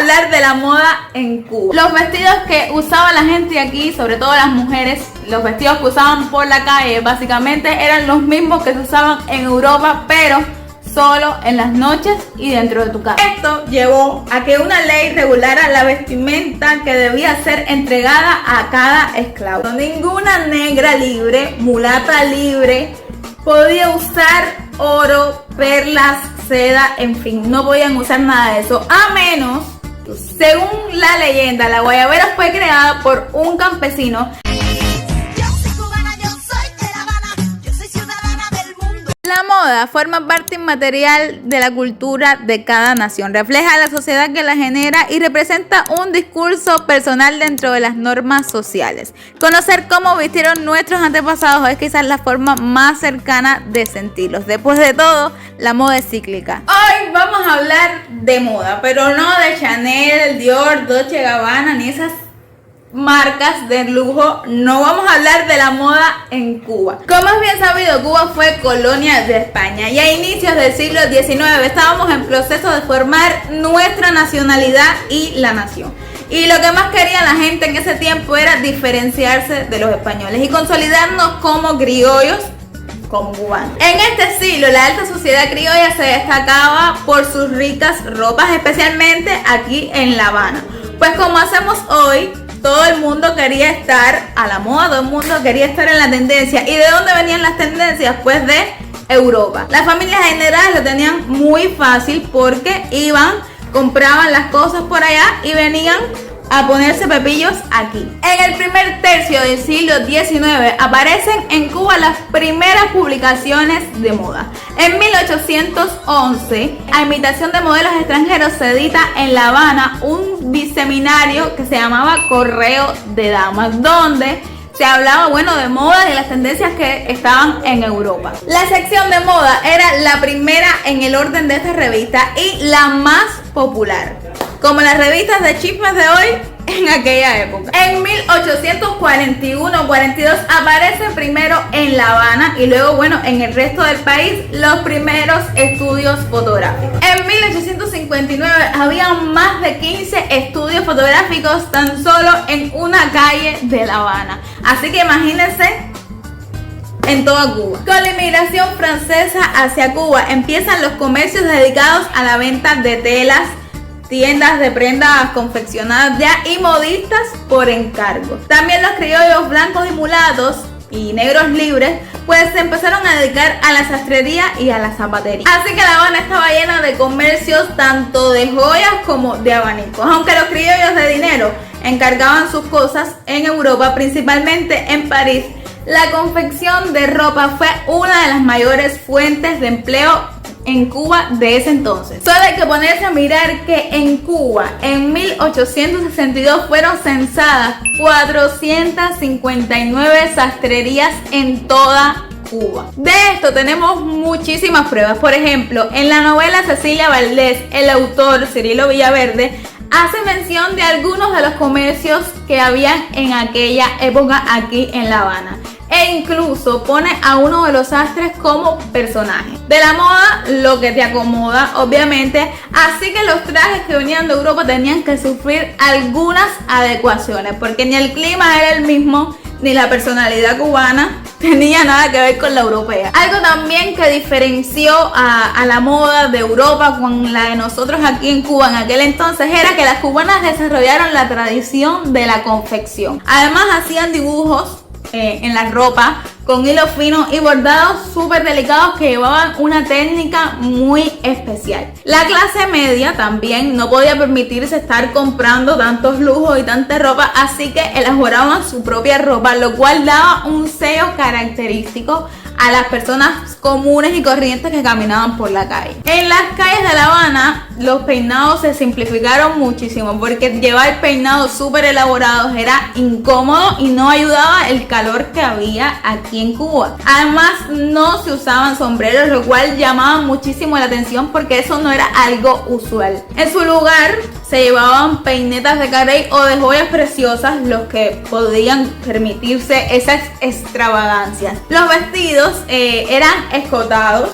hablar de la moda en Cuba. Los vestidos que usaba la gente aquí, sobre todo las mujeres, los vestidos que usaban por la calle, básicamente eran los mismos que se usaban en Europa, pero solo en las noches y dentro de tu casa. Esto llevó a que una ley regulara la vestimenta que debía ser entregada a cada esclavo. Ninguna negra libre, mulata libre, podía usar oro, perlas, seda, en fin, no podían usar nada de eso, a menos, según la leyenda, la guayabera fue creada por un campesino. La moda forma parte inmaterial de la cultura de cada nación, refleja la sociedad que la genera y representa un discurso personal dentro de las normas sociales. Conocer cómo vistieron nuestros antepasados es quizás la forma más cercana de sentirlos. Después de todo, la moda es cíclica. Hoy vamos a hablar de moda, pero no de Chanel, Dior, Dolce & Gabbana, ni esas marcas de lujo. No vamos a hablar de la moda en Cuba. Como es bien sabido, Cuba fue colonia de España y a inicios del siglo XIX estábamos en proceso de formar nuestra nacionalidad y la nación. Y lo que más quería la gente en ese tiempo era diferenciarse de los españoles y consolidarnos como criollos, como cubanos. En este siglo, la alta sociedad criolla se destacaba por sus ricas ropas, especialmente aquí en La Habana. Pues como hacemos hoy, todo el mundo quería estar a la moda, todo el mundo quería estar en la tendencia. ¿Y de dónde venían las tendencias? Pues de Europa. Las familias generales lo tenían muy fácil porque iban, compraban las cosas por allá y venían a ponerse pepillos aquí. En el primer tercio del siglo XIX aparecen en Cuba las primeras publicaciones de moda. En 1811, a imitación de modelos extranjeros, se edita en La Habana un biseminario que se llamaba Correo de Damas, donde se hablaba, de moda y de las tendencias que estaban en Europa. La sección de moda era la primera en el orden de esta revista y la más popular, como las revistas de chismes de hoy en aquella época. En 1841-42 aparecen primero en La Habana y luego, en el resto del país, los primeros estudios fotográficos. En 1859 había más de 15 estudios fotográficos tan solo en una calle de La Habana. Así que imagínense en toda Cuba. Con la inmigración francesa hacia Cuba empiezan los comercios dedicados a la venta de telas, tiendas de prendas confeccionadas ya y modistas por encargo. También los criollos blancos y mulatos y negros libres pues se empezaron a dedicar a la sastrería y a la zapatería. Así que La Habana estaba llena de comercios tanto de joyas como de abanicos. Aunque los criollos de dinero encargaban sus cosas en Europa, principalmente en París, la confección de ropa fue una de las mayores fuentes de empleo en Cuba de ese entonces. Solo hay que ponerse a mirar que en Cuba en 1862 fueron censadas 459 sastrerías en toda Cuba. De esto tenemos muchísimas pruebas. Por ejemplo, en la novela Cecilia Valdés, el autor Cirilo Villaverde hace mención de algunos de los comercios que habían en aquella época aquí en La Habana. E incluso pone a uno de los sastres como personaje. De la moda, lo que te acomoda, obviamente. Así que los trajes que venían de Europa tenían que sufrir algunas adecuaciones, porque ni el clima era el mismo, ni la personalidad cubana tenía nada que ver con la europea. Algo también que diferenció a la moda de Europa con la de nosotros aquí en Cuba en aquel entonces era que las cubanas desarrollaron la tradición de la confección. Además hacían dibujos en la ropa con hilos finos y bordados súper delicados que llevaban una técnica muy especial. La clase media también no podía permitirse estar comprando tantos lujos y tanta ropa, así que elaboraban su propia ropa, lo cual daba un sello característico a las personas comunes y corrientes que caminaban por la calle. En las calles de La Habana los peinados se simplificaron muchísimo porque llevar peinados súper elaborados era incómodo y no ayudaba el calor que había aquí en Cuba. Además no se usaban sombreros, lo cual llamaba muchísimo la atención porque eso no era algo usual. En su lugar se llevaban peinetas de carey o de joyas preciosas, los que podían permitirse esas extravagancias. Los vestidos eran escotados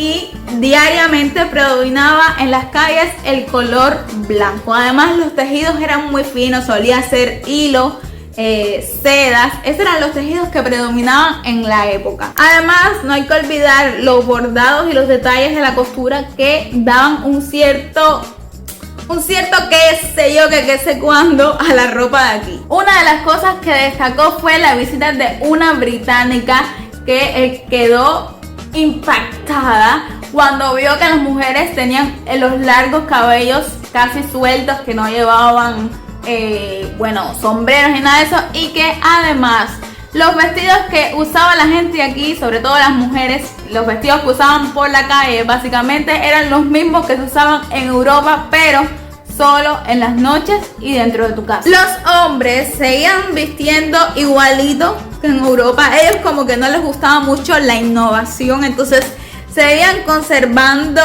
y diariamente predominaba en las calles el color blanco. Además, los tejidos eran muy finos, solía ser hilo, sedas. Esos eran los tejidos que predominaban en la época. Además, no hay que olvidar los bordados y los detalles de la costura que daban un cierto qué sé yo, que qué sé cuándo a la ropa de aquí. Una de las cosas que destacó fue la visita de una británica que quedó impactada cuando vio que las mujeres tenían los largos cabellos casi sueltos, que no llevaban sombreros ni nada de eso, y que además los vestidos que usaba la gente aquí, sobre todo las mujeres, los vestidos que usaban por la calle básicamente eran los mismos que se usaban en Europa, pero solo en las noches y dentro de tu casa. Los hombres seguían vistiendo igualito que en Europa. A ellos como que no les gustaba mucho la innovación, entonces seguían conservando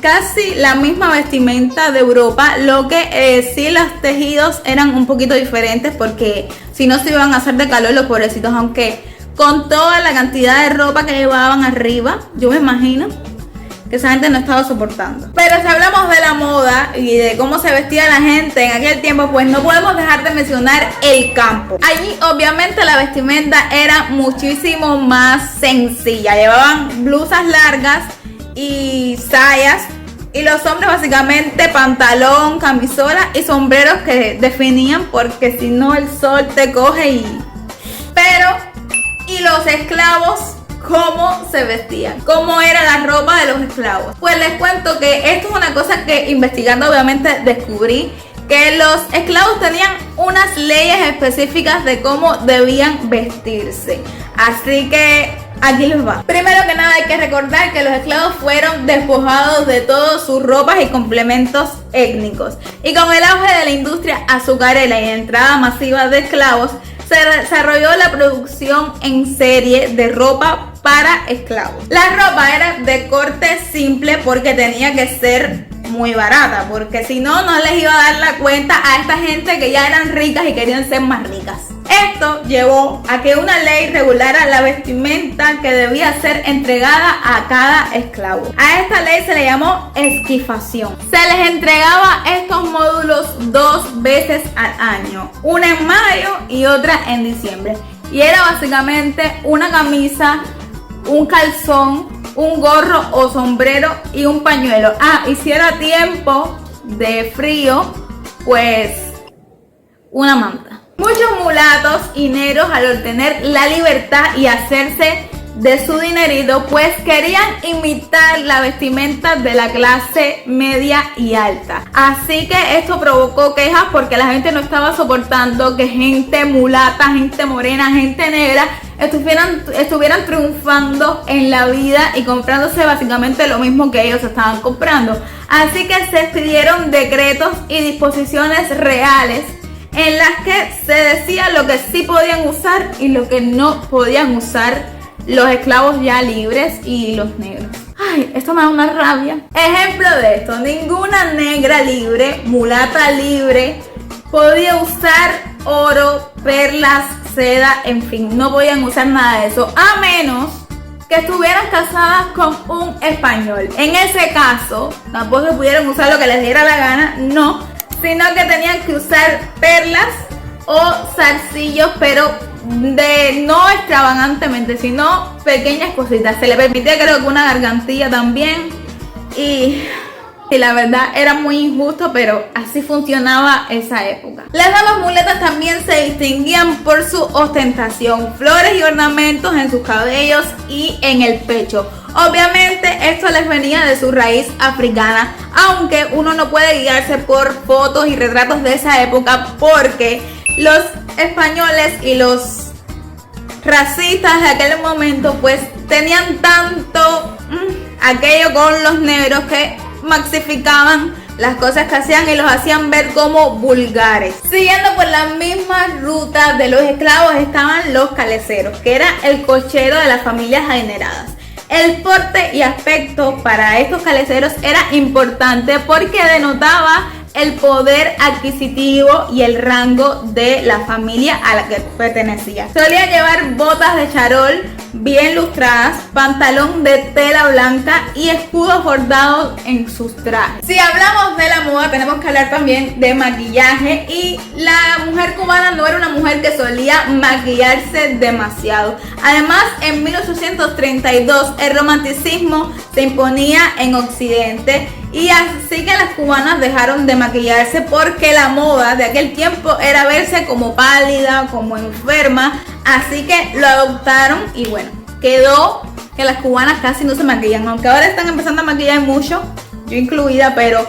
casi la misma vestimenta de Europa, lo que sí, los tejidos eran un poquito diferentes porque si no se iban a hacer de calor los pobrecitos, aunque con toda la cantidad de ropa que llevaban arriba, yo me imagino que esa gente no estaba soportando. Pero si hablamos de la moda y de cómo se vestía la gente en aquel tiempo, pues no podemos dejar de mencionar el campo. Allí obviamente la vestimenta era muchísimo más sencilla. Llevaban blusas largas y sayas, y los hombres básicamente pantalón, camisola y sombreros que definían, porque si no el sol te coge y los esclavos, ¿cómo se vestían? ¿Cómo era la ropa de los esclavos? Pues les cuento que esto es una cosa que investigando obviamente descubrí, que los esclavos tenían unas leyes específicas de cómo debían vestirse. Así que aquí les va. Primero que nada hay que recordar que los esclavos fueron despojados de todas sus ropas y complementos étnicos. Y con el auge de la industria azucarera y la entrada masiva de esclavos, se desarrolló la producción en serie de ropa para esclavos. La ropa era de corte simple porque tenía que ser muy barata, porque si no, no les iba a dar la cuenta a esta gente que ya eran ricas y querían ser más ricas. Esto llevó a que una ley regulara la vestimenta que debía ser entregada a cada esclavo. A esta ley se le llamó esquifación. Se les entregaba estos módulos 2 veces al año, una en mayo y otra en diciembre. Y era básicamente una camisa, un calzón, un gorro o sombrero y un pañuelo. Y si era tiempo de frío, pues una manta. Muchos mulatos y negros, al obtener la libertad y hacerse de su dinerito, pues querían imitar la vestimenta de la clase media y alta. Así que esto provocó quejas porque la gente no estaba soportando que gente mulata, gente morena, gente negra estuvieran triunfando en la vida y comprándose básicamente lo mismo que ellos estaban comprando. Así que se expidieron decretos y disposiciones reales en las que se decía lo que sí podían usar y lo que no podían usar los esclavos ya libres y los negros. Ay, esto me da una rabia. Ejemplo de esto: ninguna negra libre, mulata libre, podía usar oro, perlas, seda, en fin, no podían usar nada de eso, a menos que estuvieran casadas con un español. En ese caso, tampoco pudieron usar lo que les diera la gana, no, sino que tenían que usar perlas o zarcillos, pero no extravagantemente, sino pequeñas cositas. Se le permitía, creo que una gargantilla también, y la verdad era muy injusto, pero así funcionaba esa época. Las damas muletas también se distinguían por su ostentación, flores y ornamentos en sus cabellos y en el pecho. Obviamente esto les venía de su raíz africana, aunque uno no puede guiarse por fotos y retratos de esa época, porque los españoles y los racistas de aquel momento pues tenían tanto aquello con los negros que maxificaban las cosas que hacían y los hacían ver como vulgares. Siguiendo por la misma ruta de los esclavos estaban los caleceros, que era el cochero de las familias adineradas. El porte y aspecto para estos caleceros era importante porque denotaba el poder adquisitivo y el rango de la familia a la que pertenecía. Solía llevar botas de charol bien lustradas, pantalón de tela blanca y escudos bordados en sus trajes. Si hablamos de la moda, tenemos que hablar también de maquillaje, y la mujer cubana no era una mujer que solía maquillarse demasiado. Además, en 1832 el romanticismo se imponía en Occidente, y así que las cubanas dejaron de maquillarse porque la moda de aquel tiempo era verse como pálida, como enferma, así que lo adoptaron y bueno, quedó que las cubanas casi no se maquillan, aunque ahora están empezando a maquillar mucho, yo incluida, pero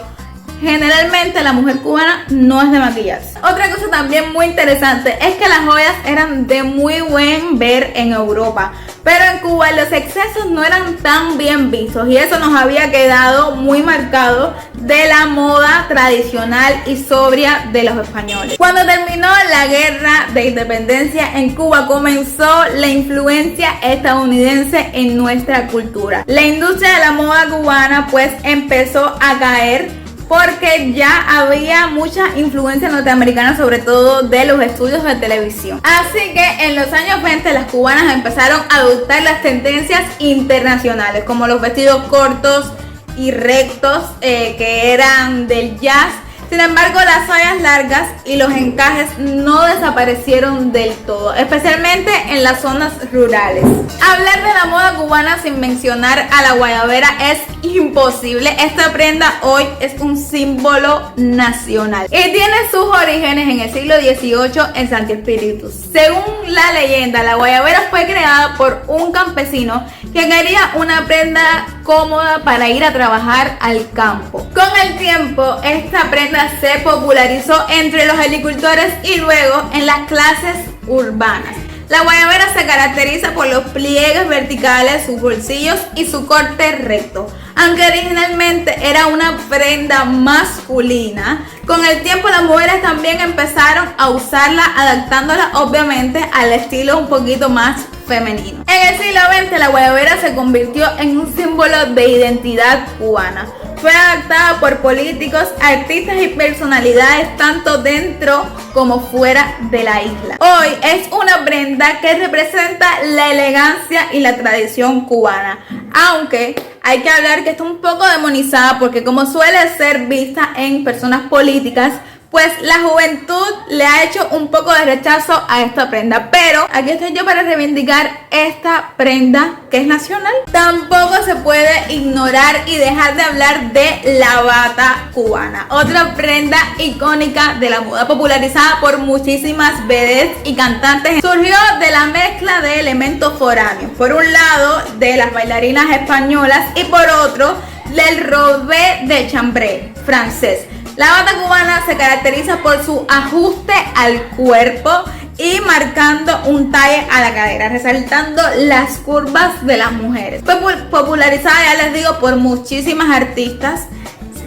generalmente la mujer cubana no es de maquillarse. Otra cosa también muy interesante es que las joyas eran de muy buen ver en Europa, pero en Cuba los excesos no eran tan bien vistos, y eso nos había quedado muy marcado de la moda tradicional y sobria de los españoles. Cuando terminó la guerra de independencia en Cuba, comenzó la influencia estadounidense en nuestra cultura. La industria de la moda cubana pues empezó a caer porque ya había mucha influencia norteamericana, sobre todo de los estudios de televisión. Así que en los años 20 las cubanas empezaron a adoptar las tendencias internacionales, como los vestidos cortos y rectos que eran del jazz. Sin embargo, las sayas largas y los encajes no desaparecieron del todo, especialmente en las zonas rurales. Hablar de la moda cubana sin mencionar a la guayabera es imposible. Esta prenda hoy es un símbolo nacional y tiene sus orígenes en el siglo XVIII en Santi Espíritu. Según la leyenda, la guayabera fue creada por un campesino que quería una prenda cómoda para ir a trabajar al campo. Con el tiempo, esta prenda se popularizó entre los agricultores y luego en las clases urbanas. La guayabera se caracteriza por los pliegues verticales, sus bolsillos y su corte recto. Aunque originalmente era una prenda masculina, con el tiempo las mujeres también empezaron a usarla, adaptándola obviamente al estilo un poquito más femenino. En el siglo XX la guayabera se convirtió en un símbolo de identidad cubana. Fue adaptada por políticos, artistas y personalidades tanto dentro como fuera de la isla. Hoy es una prenda que representa la elegancia y la tradición cubana, aunque hay que hablar que está un poco demonizada porque, como suele ser vista en personas políticas, pues la juventud le ha hecho un poco de rechazo a esta prenda. Pero aquí estoy yo para reivindicar esta prenda que es nacional. Tampoco se puede ignorar y dejar de hablar de la bata cubana, otra prenda icónica de la moda, popularizada por muchísimas vedettes y cantantes. Surgió de la mezcla de elementos foráneos, por un lado de las bailarinas españolas y por otro del robé de chambré francés. La bata cubana se caracteriza por su ajuste al cuerpo y marcando un talle a la cadera, resaltando las curvas de las mujeres. Fue popularizada, ya les digo, por muchísimas artistas: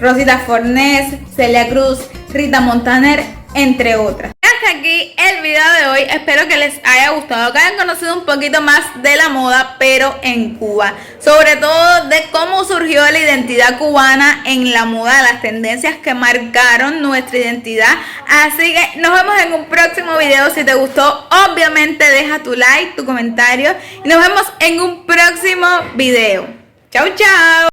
Rosita Fornés, Celia Cruz, Rita Montaner, entre otras. Hasta aquí el video de hoy, espero que les haya gustado, que hayan conocido un poquito más de la moda, pero en Cuba, sobre todo de cómo surgió la identidad cubana en la moda, las tendencias que marcaron nuestra identidad. Así que nos vemos en un próximo video. Si te gustó, obviamente deja tu like, tu comentario, y nos vemos en un próximo video. Chau, chau.